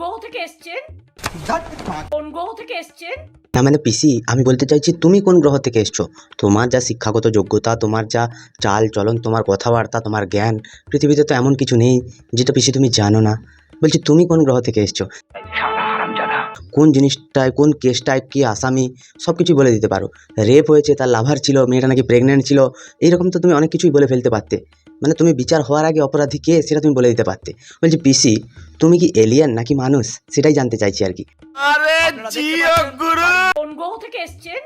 গ্রহ থেকে এসছেন? কোন গ্রহ থেকে এসছেন? না মানে পিসি, আমি বলতে চাইছি তুমি কোন গ্রহ থেকে এসছো। তোমার যা শিক্ষাগত যোগ্যতা, তোমার যা চাল চলন, তোমার কথাবার্তা, তোমার জ্ঞান, পৃথিবীতে তো এমন কিছু নেই যেটা পিসি তুমি জানো না। বলছি তুমি কোন গ্রহ থেকে এসছো, কোন জিনিসটায়, কোন কেসটায় কি আসামি, সব কিছুই বলে দিতে পারো। রেপ হয়েছে, তার লাভার ছিল, মেয়েটা নাকি প্রেগনেন্ট ছিল, এইরকম তো তুমি অনেক কিছুই বলে ফেলতে পারতে। মানে তুমি বিচার হওয়ার আগে অপরাধী কে সেটা তুমি বলে দিতে পারতে। বলছি পিসি, তুমি কি এলিয়েন নাকি মানুষ, সেটাই জানতে চাইছি আর কি। কোন গ্রহ থেকে এসছেন?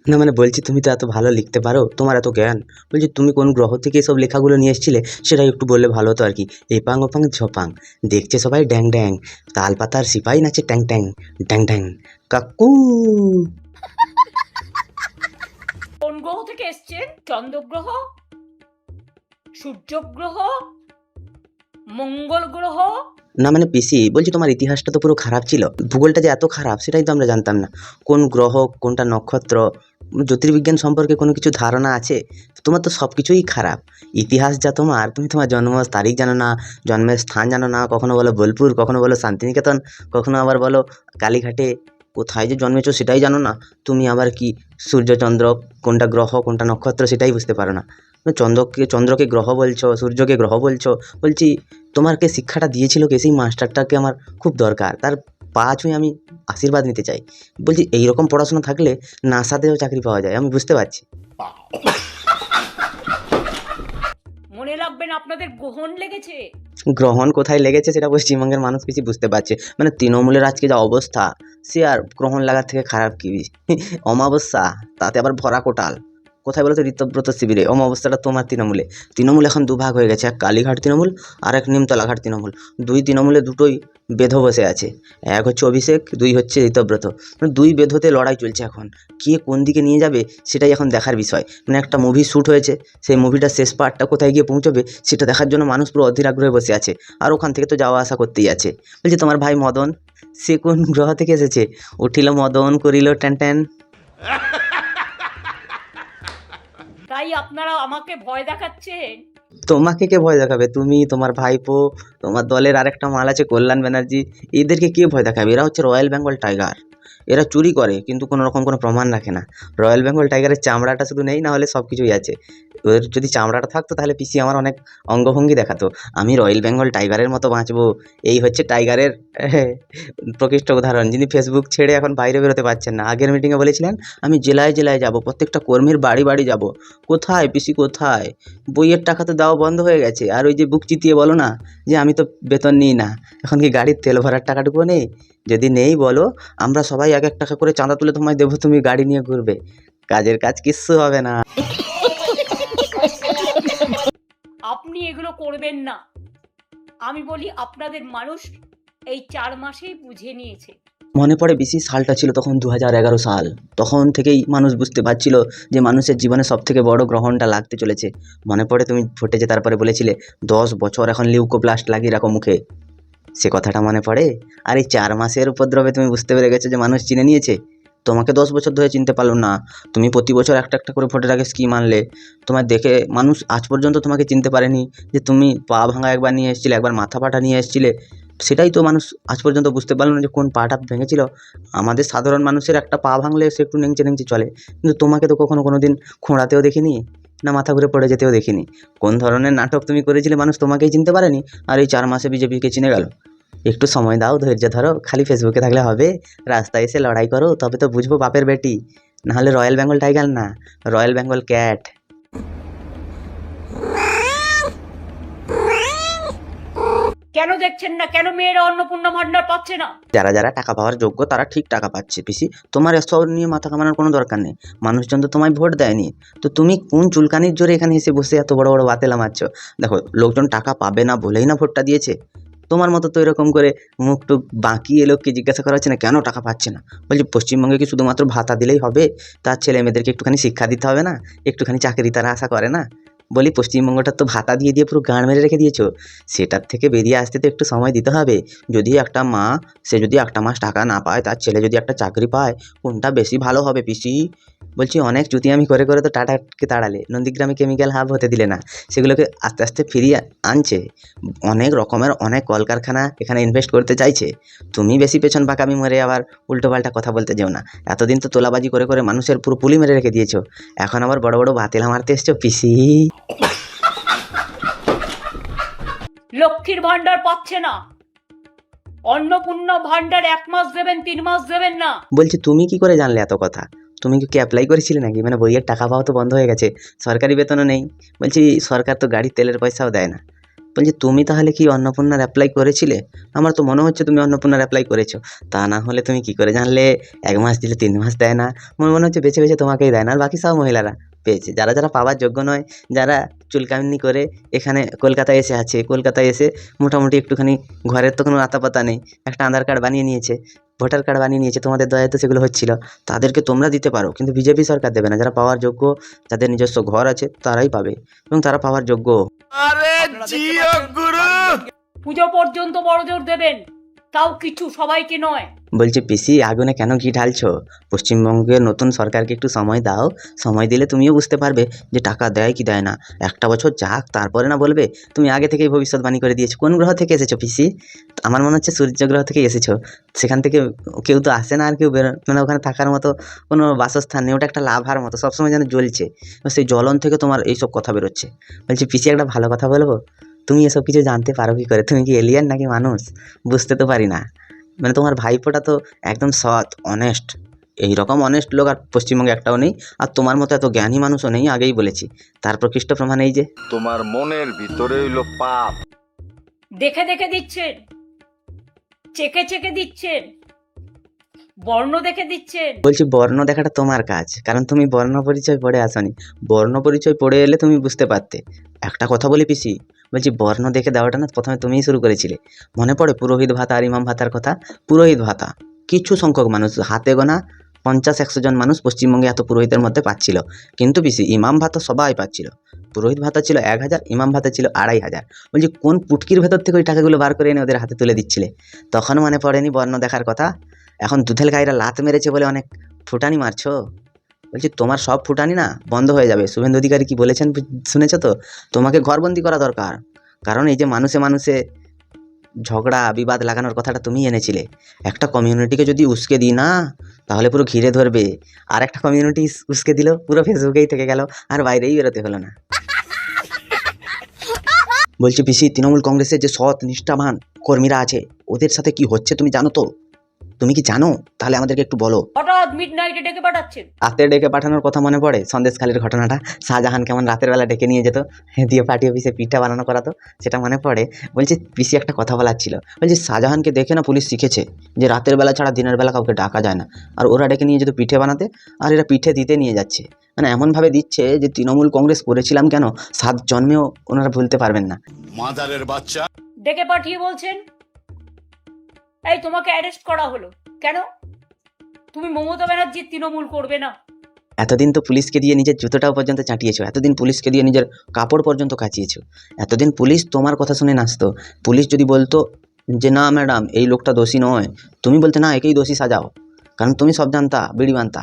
না মানে বলছি তুমি তো এত ভালো লিখতে পারো, তোমার এত জ্ঞান, বলছি তুমি কোন গ্রহ থেকে এসব লেখাগুলো নিয়ে এসেছিলে সেটাই একটু বললে ভালো হতো আর কি। এপাং ওপাং ঝপাং, দেখছে সবাই ড্যাং ড্যাং, তাল পাতার সিপাই নাচে ট্যাং ট্যাং, ড্যাং ড্যাং কাকু। কোন গ্রহ থেকে এসছেন? চন্দ্রগ্রহ, সূর্য গ্রহ, মঙ্গল গ্রহ? না মানে পিসি, বলছি তোমার ইতিহাসটা তো পুরো খারাপ ছিল, ভূগোলটা যে এত খারাপ সেটাই তো আমরা জানতাম না। কোন গ্রহ, কোনটা নক্ষত্র, জ্যোতির্বিজ্ঞান সম্পর্কে কোনো কিছু ধারণা আছে? তোমার তো সব কিছুই খারাপ। ইতিহাস যা তোমার, তুমি তোমার জন্ম তারিখ জানো না, জন্মের স্থান জানো না, কখনো বলো বোলপুর, কখনো বলো শান্তিনিকেতন, কখনো আবার বলো কালীঘাটে। কোথায় যে জন্মেছো সেটাই জানো না। তুমি আবার কি সূর্যচন্দ্র, কোনটা গ্রহ কোনটা নক্ষত্র সেটাই বুঝতে পারো না। চন্দ্রকে গ্রহ বলছো, সূর্যকে গ্রহ বলছো। বলছি তোমাকে শিক্ষাটা দিয়েছিল কে? সেই মাস্টারটাকে আমার খুব দরকার, তার পা ছুঁয়ে আমি আশীর্বাদ নিতে চাই। বলছি এইরকম পড়াশোনা থাকলে নাসাতেও চাকরি পাওয়া যায়, আমি বুঝতে পারছি। মনে রাখবেন আপনাদের গ্রহণ লেগেছে। গ্রহণ কোথায় লেগেছে সেটা পশ্চিমবঙ্গের মানুষ কিছু বুঝতে পারছে। মানে তৃণমূলের আজকে যা অবস্থা, সে আর গ্রহণ লাগার থেকে খারাপ কি? অমাবস্যা, তাতে আবার ভরা কোটাল। কোথায় বলো তো? ঋতব্রত শিবিরে। অমাবস্যাটা তোমার তৃণমূলে। তৃণমূল এখন দুভাগ হয়ে গেছে, এক কালীঘাট তৃণমূল আর এক নিমতলাঘাট তৃণমূল। দুই তৃণমূলে দুটোই বেধো বসে আছে। এক হচ্ছে অভিষেক, দুই হচ্ছে ঋতব্রত। মানে দুই বেধতে লড়াই চলছে এখন। কে কোন দিকে নিয়ে যাবে সেটাই এখন দেখার বিষয়। মানে একটা মুভি শ্যুট হয়েছে, সেই মুভিটার শেষ পার্টটা কোথায় গিয়ে পৌঁছবে সেটা দেখার জন্য মানুষ পুরো অধীর আগ্রহে বসে আছে। আর ওখান থেকে তো যাওয়া আসা করতেই আছে। বলছি তোমার ভাই মদন, সে কোন গ্রহ থেকে এসেছে? উঠিল মদন করিল ট্যান ট্যান। তাই আপনারা আমাকে ভয় দেখাচ্ছেন? তোমাকে কে ভয় দেখাবে? তুমি, তোমার ভাইপো, তোমার দলের আরেকটা মাল আছে কল্যাণ ব্যানার্জি, এদেরকে কে ভয় দেখাবে? এরা হচ্ছে রয়্যাল বেঙ্গল টাইগার। এরা চুরি করে কিন্তু কোনো রকম কোনো প্রমাণ রাখে না। রয়্যাল বেঙ্গল টাইগারের চামড়াটা শুধু নেই, না হলে সব কিছুই আছে। ওদের যদি চামড়াটা থাকতো তাহলে পিসি আমার অনেক অঙ্গভঙ্গি দেখাতো। আমি রয়্যাল বেঙ্গল টাইগারের মতো বাঁচবো। এই হচ্ছে টাইগারের প্রকৃষ্ট উদাহরণ, যিনি ফেসবুক ছেড়ে এখন বাইরে বেরোতে পারছেন না। আগের মিটিংয়ে বলেছিলেন আমি জেলায় জেলায় যাব, প্রত্যেকটা কর্মীর বাড়ি বাড়ি যাব। কোথায় পিসি কোথায়? বইয়ের টাকা তো দেওয়া বন্ধ হয়ে গেছে। আর ওই যে বুক চিতিয়ে বলো না যে আমি তো বেতন নিই না, এখন কি গাড়ির তেল ভরার টাকাটুকুও নেই? যদি নেই বলো, আমরা সবাই এক এক টাকা করে চাঁদা তুলে তোমায় দেবো, তুমি গাড়ি নিয়ে ঘুরবে। কাজের কাজ কিচ্ছু হবে না। আপনি এগুলো করবেন না। আমি বলি আপনাদের মানুষ এই 4 মাসেই বুঝে নিয়েছে। মনে পড়ে বেশি সালটা ছিল তখন 2011 সাল। তখন থেকেই মানুষ বুঝতে পারছিল যে মানুষের জীবনে সব থেকে বড় গ্রহণটা লাগতে চলেছে। মনে পড়ে তুমি ভোটে যে তারপরে বলেছিলে 10 বছর এখন লিউকোপ্লাস্ট লাগিয়ে রাখো মুখে, সে কথাটা মনে পড়ে? আর এই 4 মাসের উপদ্রবে তুমি বুঝতে পেরে গেছো যে মানুষ চিনে নিয়েছে। তোমাকে 10 বছর ধরে চিনতে পারলো না। তুমি প্রতি বছর একটা একটা করে ভোটের আগে স্কিম আনলে, তোমায় দেখে মানুষ আজ পর্যন্ত তোমাকে চিনতে পারেনি যে তুমি পা ভাঙা একবার নিয়ে এসেছিলে, একবার মাথা ফাটা নিয়ে এসেছিলে। সেটাই তো মানুষ আজ পর্যন্ত বুঝতে পারলো না যে কোন পাটা ভেঙেছিল। আমাদের সাধারণ মানুষের একটা পা ভাঙলে সে একটু নেংচে নেংচে চলে, কিন্তু তোমাকে তো কখনো কোনো দিন খোঁড়াতেও দেখিনি, না মাথা ঘুরে পড়ে যেতেও দেখিনি। কোন ধরনের নাটক তুমি করেছিলে মানুষ তোমাকেই চিনতে পারেনি, আর এই 4 মাসে বিজেপিকে চিনে গেল। একটু সময় দাও, ধৈর্য ধরো। খালি ফেসবুকে থাকলে হবে? রাস্তায় এসে লড়াই করো, তবে তো বুঝবো বাপের বেটি। নাহলে রয়্যাল বেঙ্গল টাইগার না, রয়্যাল বেঙ্গল ক্যাট। কেন দেখছেন না? কেন মেয়েরা অন্নপূর্ণা ভান্ডার পাচ্ছে না? যারা যারা টাকা পাওয়ার যোগ্য তারা ঠিক টাকা পাচ্ছে পিসি। তোমার এসব নিয়ে মাথা কামানোর কোনো দরকার নেই। মানুষজন তো তোমায় ভোট দেয়নি, তো তুমি কোন চুলকানির জোরে এখানে এসে বসে এত বড় বড় বাতেলা মারছো? দেখো, লোকজন টাকা পাবে না বলেই না ভোটটা দিয়েছে। তোমার মতো তো এরকম করে মুখ টুক বাঁকিয়ে লোককে জিজ্ঞাসা করা হচ্ছে না কেন টাকা পাচ্ছে না। বলছি পশ্চিমবঙ্গে কি শুধুমাত্র ভাতা দিলেই হবে? তার ছেলে মেয়েদেরকে একটুখানি শিক্ষা দিতে হবে না? একটুখানি চাকরি তারা আশা করে না? বলি পশ্চিমবঙ্গটা তো ভাতা দিয়ে দিয়ে পুরো গাঁড় মেরে রেখে দিয়েছো, সেটার থেকে বেরিয়ে আসতে তো একটু সময় দিতে হবে। যদি একটা মা, সে যদি একটা মাস টাকা না পায়, তার ছেলে যদি একটা চাকরি পায়, কোনটা বেশি ভালো হবে পিসি? বলছি অনেক চুতিয়ামি করে করে তো টাটাকে তাড়ালে, নন্দীগ্রামে কেমিক্যাল হাব হতে দিলে না, সেগুলোকে আস্তে আস্তে ফিরিয়ে আনছে। অনেক রকমের অনেক কলকারখানা এখানে ইনভেস্ট করতে চাইছে। তুমি বেশি পেছন পাকামি মরে আবার উল্টোপাল্টা কথা বলতে যেও না। এতদিন তো তোলাবাজি করে করে মানুষের পুরো পুলি মেরে রেখে দিয়েছো, এখন আবার বড় বড় বাতিলা মারতে এসছো পিসি। লক্ষ্মীর ভান্ডার পাচ্ছে না, অন্নপূর্ণা ভান্ডার 1 মাস দেবেন, 3 মাস দেবেন না। বলছি তুমি কি করে জানলে এত কথা? তুমি কি অ্যাপ্লাই করেছিলে নাকি? মানে বইয়ের টাকা পাওয়া তো বন্ধ হয়ে গেছে, সরকারি বেতনও নেই। বলছি সরকার তো গাড়ির তেলের পয়সাও দেয় না। বলছি তুমি তাহলে কি অন্নপূর্ণার অ্যাপ্লাই করেছিলে? আমার তো মনে হচ্ছে তুমি অন্নপূর্ণার অ্যাপ্লাই করেছো। তা না হলে তুমি কি করে জানলে 1 মাস দিলে 3 মাস দেয় না? আমার মনে হচ্ছে বেছে বেছে তোমাকেই দেয় না, আর বাকি সব মহিলারা পেয়েছে। যারা যারা পাওয়ার যোগ্য নয়, যারা চুলকামিনি করে এখানে কলকাতায় এসে আছে, কলকাতায় এসে মোটামুটি একটুখানি ঘরের তো কোনো আতাপাতা নেই, একটা আধার কার্ড বানিয়ে নিয়েছে, ভোটার কার্ড বানিয়ে নিয়েছে, তোমাদের দয়ায় তো সেগুলো হচ্ছিল, তাদেরকে তোমরা দিতে পারো, কিন্তু বিজেপি সরকার দেবে না। যারা পাওয়ার যোগ্য, যাদের নিজস্ব ঘর আছে, তারাই পাবে এবং তারা পাওয়ার যোগ্য। পুজো পর্যন্ত বড়জোর দেবেন, তাও কিছু, সবাইকে নয়। বলছি পিসি আগুনে কেন ঘি ঢালছো? পশ্চিমবঙ্গের নতুন সরকারকে একটু সময় দাও, সময় দিলে তুমিও বুঝতে পারবে যে টাকা দেয় কি দেয় না। একটা বছর যাক, তারপরে না বলবে। তুমি আগে থেকেই ভবিষ্যৎবাণী করে দিয়েছো। কোন গ্রহ থেকে এসেছো পিসি? আমার মনে হচ্ছে সূর্য গ্রহ থেকে এসেছো। সেখান থেকে কেউ তো আসে না, আর কেউ মানে ওখানে থাকার মতো কোনো বাসস্থান নেই, ওটা একটা লাভার মতো, সবসময় যেন জ্বলছে, সেই জ্বলন থেকে তোমার এইসব কথা বেরোচ্ছে। বলছি পিসি একটা ভালো কথা বলবো, তুমি এসব কিছু জানতে পারো কি করে? তুমি কি এলিয়েন নাকি মানুষ? বুঝতে তো পারি না। মানে তোমার ভাইপোটা তো একদম সৎ, অনেস্ট। এইরকম অনেস্ট লোক আর পশ্চিমবঙ্গে একটাও নেই, আর তোমার মতো এত জ্ঞানী মানুষও নেই, আগেই বলেছি। তার প্রকৃষ্ট প্রমাণ এই যে তোমার মনের ভিতরে হইল পাপ। দেখে দেখে দিচ্ছেন, চেকে চেকে দিচ্ছেন, বর্ণ দেখে দিচ্ছেন। বলছি বর্ণ দেখাটা তোমার কাজ, কারণ তুমি বর্ণ পরিচয় পড়ে আসনি। বর্ণ পরিচয় পড়ে এলে তুমি বুঝতে পারতে। একটা কথা বলি পিসি, বলছি বর্ণ দেখে দেওয়াটা না প্রথমে তুমিই শুরু করেছিলে। মনে পড়ে পুরোহিত ভাতা আর ইমাম ভাতার কথা? পুরোহিত ভাতা কিছু সংখ্যক মানুষ, হাতে গোনা 50-100 জন মানুষ পশ্চিমবঙ্গে এত পুরোহিতের মধ্যে পাচ্ছিল, কিন্তু পিসি ইমাম ভাতা সবাই পাচ্ছিল। পুরোহিত ভাতা ছিল 1000, ইমাম ভাতা ছিল 2500। বলছি কোন পুটকির ভেতর থেকে ওই টাকাগুলো বার করে এনে ওদের হাতে তুলে দিচ্ছিলে? তখন মনে পড়েনি বর্ণ দেখার কথা? এখন দুধেল গাইরা লাত মেরেছে বলে অনেক ফুটানি মারছো। বলছি তোমার সব ফুটানি না বন্ধ হয়ে যাবে। শুভেন্দু অধিকারী কি বলেছেন শুনেছো তো? তোমাকে ঘরবন্দি করা দরকার, কারণ এই যে মানুষে মানুষে ঝগড়া বিবাদ লাগানোর কথাটা তুমি এনেছিলে। একটা কমিউনিটিকে যদি উস্কে দিই না, তাহলে পুরো ঘিরে ধরবে। আর একটা কমিউনিটি উস্কে দিল, পুরো ফেসবুকেই থেকে গেল, আর বাইরেই বেরোতে হলো না। বলছি পিসি তৃণমূল কংগ্রেসের যে সৎ নিষ্ঠাবান কর্মীরা আছে, ওদের সাথে কি হচ্ছে তুমি জানো তো? তুমি কি জানো? তাহলে আমাদেরকে একটু বলো। হঠাৎ মিডনাইটে ডেকে পাঠাচ্ছেন। রাতে ডেকে পাঠানোর কথা মনে পড়ে সন্দেশখালির ঘটনাটা। শাহজাহান কেমন রাতের বেলা ডেকে নিয়ে যেত, দিয়ে পার্টি অফিসে পিঠা বানানো করাতো, সেটা মনে পড়ে। বলছি পিসি একটা কথা বলার ছিল। বলছি শাহজাহানকে দেখে না পুলিশ শিখেছে যে রাতের বেলা ছাড়া দিনের বেলা কাউকে ডাকা যায় না, আর ওরা ডেকে নিয়ে যেত পিঠে বানাতে, আর এরা পিঠে দিতে নিয়ে যাচ্ছে। মানে এমনভাবে দিচ্ছে যে তৃণমূল কংগ্রেস করেছিলাম কেন 7 জন্মেও ওনারা ভুলতে পারবেন না। মাদারের বাচ্চা। ডেকে পাঠিয়ে বলছেন, এই তোমাকে অ্যারেস্ট করা হলো কেন? তুমি মমতা ব্যানার্জির তৃণমূল করবে না। এতদিন তো পুলিশকে দিয়ে নিজের জুতোটাও পর্যন্ত চাটিয়েছো, এতদিন পুলিশকে দিয়ে নিজের কাপড় পর্যন্ত কাচিয়েছো। এতদিন পুলিশ তোমার কথা শুনে নাচতো। পুলিশ যদি বলতো যে না ম্যাডাম এই লোকটা দোষী নয়, তুমি বলতে না একেই দোষী সাজাও, কারণ তুমি সব জানতা, বিড়ি বানতা।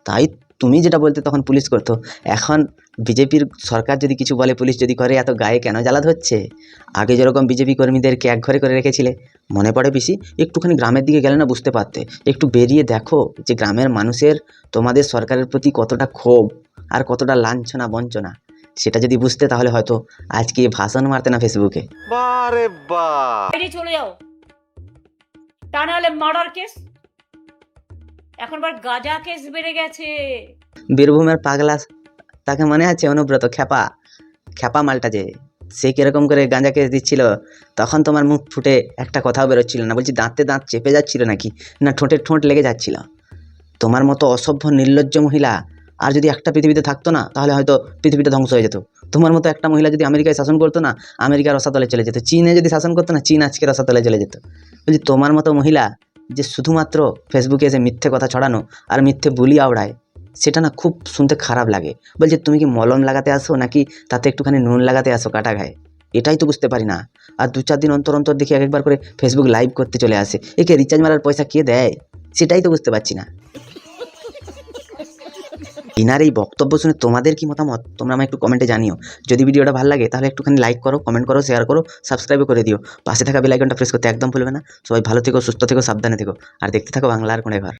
তাই তুমি যেটা বলতে তখন পুলিশ করতো। এখন বিজেপির সরকার যদি কিছু বলে, পুলিশ যদি করে, এত গায়ে কেন জ্বালা ধরছে? আগে যেরকম বিজেপি কর্মীদেরকে একঘরে করে রেখেছিলে, মনে পড়ে পিসি? একটুখানি গ্রামের দিকে গেলে না বুঝতে পারতে। একটু বেরিয়ে দেখো যে গ্রামের মানুষের তোমাদের সরকারের প্রতি কতটা ক্ষোভ আর কতটা লাঞ্ছনা বঞ্চনা। সেটা যদি বুঝতে, তাহলে হয়তো আজকে ভাষণ মারতে না ফেসবুকে। বারে বা। বাইরে চলে যাও, তা নাহলে মার্ডার কেস। এখনবার গাঁজা কেস বেড়ে গেছে। বীরভূমের পাগলা, তাকে মনে আছে? অনুব্রত খ্যাপা, খ্যাপা মালটা যে, সে কিরকম করে গাঁজা কেস দিচ্ছিল, তখন তোমার মুখ ফুটে একটা কথাও বেরোচ্ছিল না। বলছি দাঁতে দাঁত চেপে যাচ্ছিল নাকি, না ঠোঁটে ঠোঁট লেগে যাচ্ছিল? তোমার মতো অসভ্য নির্লজ্জ মহিলা আর যদি একটা পৃথিবীতে থাকতো না, তাহলে হয়তো পৃথিবীটা ধ্বংস হয়ে যেত। তোমার মতো একটা মহিলা যদি আমেরিকায় শাসন করতো না, আমেরিকার রসাতলে চলে যেত। চীনে যদি শাসন করতো না, চীন আজকে রসাতলে চলে যেত। বলছি তোমার মতো মহিলা যে শুধুমাত্র ফেসবুকে এসে মিথ্যে কথা ছড়ানো আর মিথ্যে বুলি আওড়ায়, সেটা না খুব শুনতে খারাপ লাগে। বলছে তুমি কি মলম লাগাতে আসো নাকি তাতে একটুখানি নুন লাগাতে আসো কাটা গায়ে? এটাই তো বুঝতে পারি না। আর 2-4 দিন অন্তর অন্তর দেখি একবার করে ফেসবুক লাইভ করতে চলে আসে। একে রিচার্জ মারার পয়সা কে দেয়? সেটাই তো বুঝতে পারছি না। ইনার এই বক্তব্য শুনে তোমাদের কি মতামত তোমরা আমায় একটু কমেন্টে জানিও। যদি ভিডিওটা ভালো লাগে তাহলে একটুখানি লাইক করো, কমেন্ট করো, শেয়ার করো, সাবস্ক্রাইবও করে দিও। পাশে থাকা বেল আইকনটা প্রেস করতে একদম ভুলবে না। সবাই ভালো থেকো, সুস্থ থেকো, সাবধানে থেকো। আর দেখতে থাকো বাংলার কোণে ঘর।